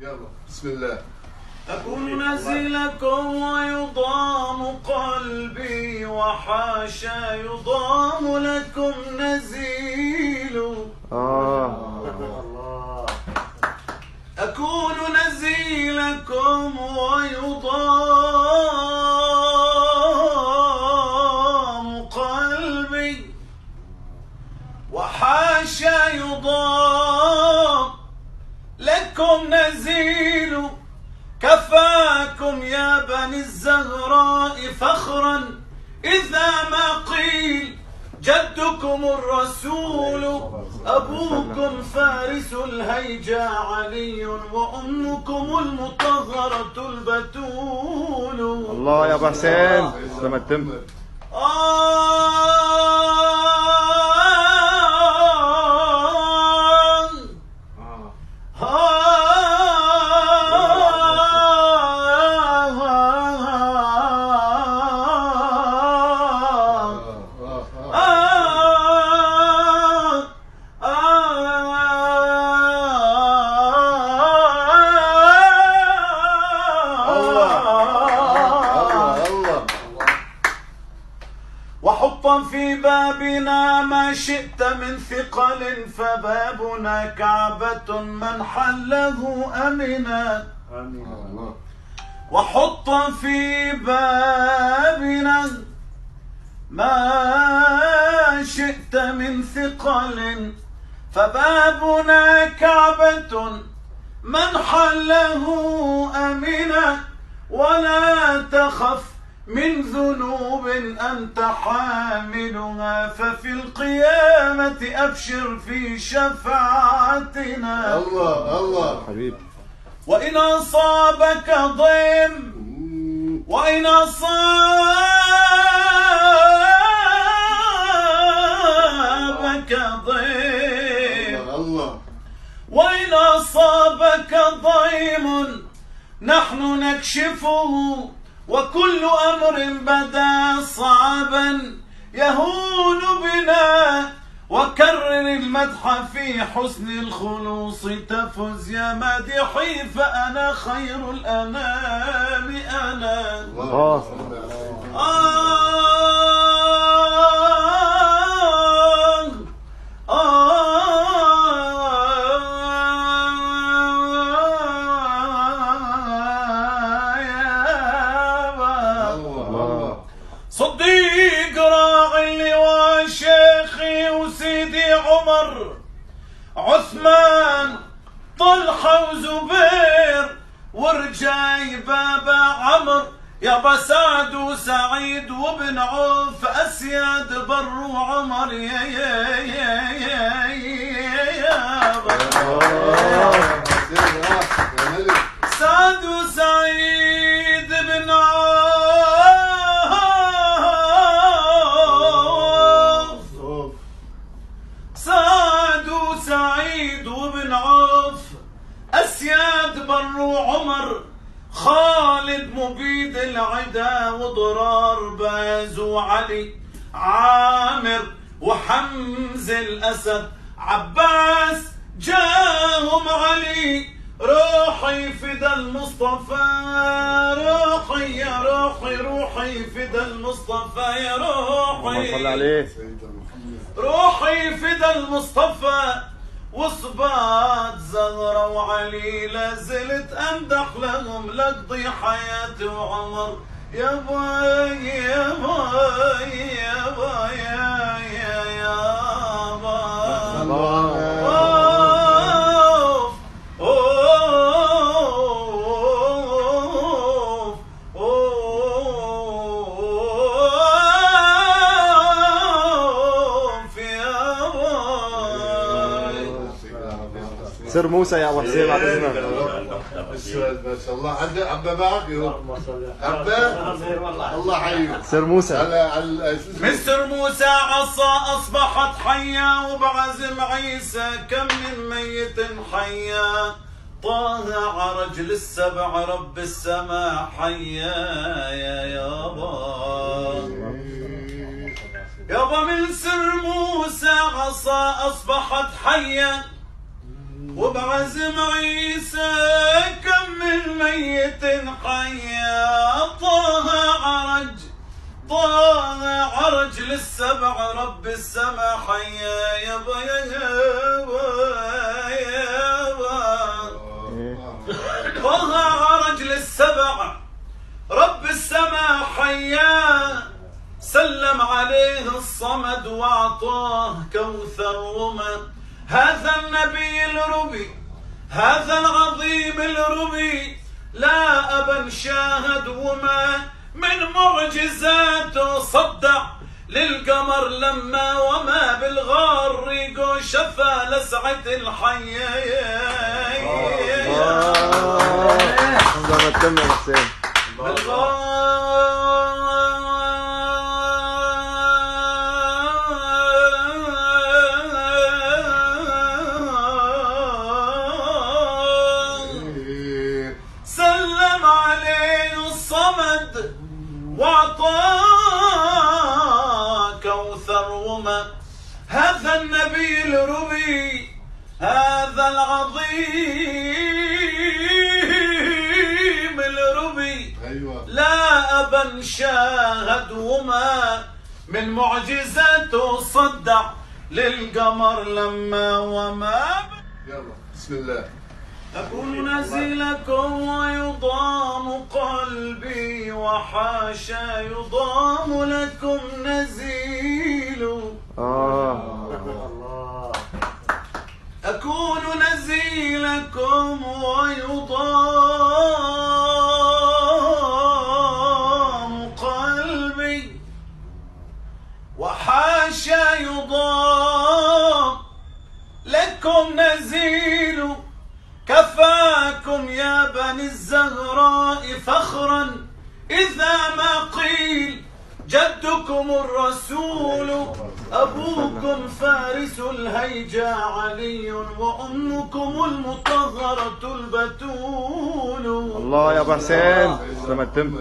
يلا بسم الله. أكون نزيلكم ويضام قلبي وحاشا يضام لكم نزيل. أكون نزيلكم ويضام قلبي وحاشا يضام لكم نزيل. كفاكم يا بني الزهراء فخرا إذا ما قيل جدكم الرسول، أبوكم فارس الهيجا علي، وأمكم المطهرة البتول. الله يا أبو حسين لما تتم. وحطا في بابنا ما شئت من ثقل، فبابنا كعبة من حله أمنا. وحطا في بابنا ما شئت من ثقل، فبابنا كعبة من حله أمنا. ولا تخف من ذنوب أنت حاملها، ففي القيامة أبشر في شفاعتنا. الله الله حبيب. وإن أصابك ضيم وإن أصابك ضيم الله وإن أصابك ضيم نحن نكشفه، وكل أمر بدا صعبا يهون بنا. وكرر المدح في حسن الخلوص تفز يا مادحي، فأنا خير الأنام أنا. الله. صديق راعي اللواء شيخي وسيدي عمر عثمان طلحة وزبير ورجاي بابا عمر، يابا سعد وسعيد وابن عوف أسياد بر وعمر. يا يا يا يا يابا سعد وسعيد بن عوف، سعد وسعيد وابن عوف أسياد بر وعمر، خالد مبيد العدا وضرار باز وعلي عامر وحمز الأسد عباس جاهم علي. روحي فدا المصطفى روحي يا روحي، روحي فدا المصطفى يا روحي، صل عليه. روحي فدا المصطفى. وصبات زهرة وعلي لازلت أمدح لهم لقضي حياتي وعمر. يا باي يا باي يا باي يا باي. سر موسى يا ابو حسين بعد اذنك. ما شاء الله عنده عبا باقي عبا الله حيه. سر موسى مستر موسى عصا أصبحت حيا، وبعزم عيسى كم من ميت حيا. طه عرج للسبع رب السماء حيا. يا يابا يابا من سر موسى عصا أصبحت حيا، وبعزم عيسى للسبع رب السما حيا يابا يابا طه عرج للسبع رب السما حيا سلم عليه الصمد واعطاه كوثر وما هذا النبي الربي هذا العظيم الربي لا أبا شاهد وما من معجزاته صدع للقمر لما وما بالغار ريقو شفى لسعة الحياة لما تتم يا حسين سلم عليه الصمد واعطاه كوثر وما هذا النبي الربي هذا العظيم الربي لا أبا شاهد وما من معجزاته صدع للقمر لما وما يلا بسم الله أكون نزيلكم ويضام قلبي وحاشا يضام لكم نزيل أكون نزيلكم ويضام قلبي وحاشا يضام لكم نزيل كفاكم يا بني الزهراء فخرا إذا ما قيل جدكم الرسول أبوكم فارس الهيجا علي وأمكم المطهرة البتول الله يا ابو حسين لما تتم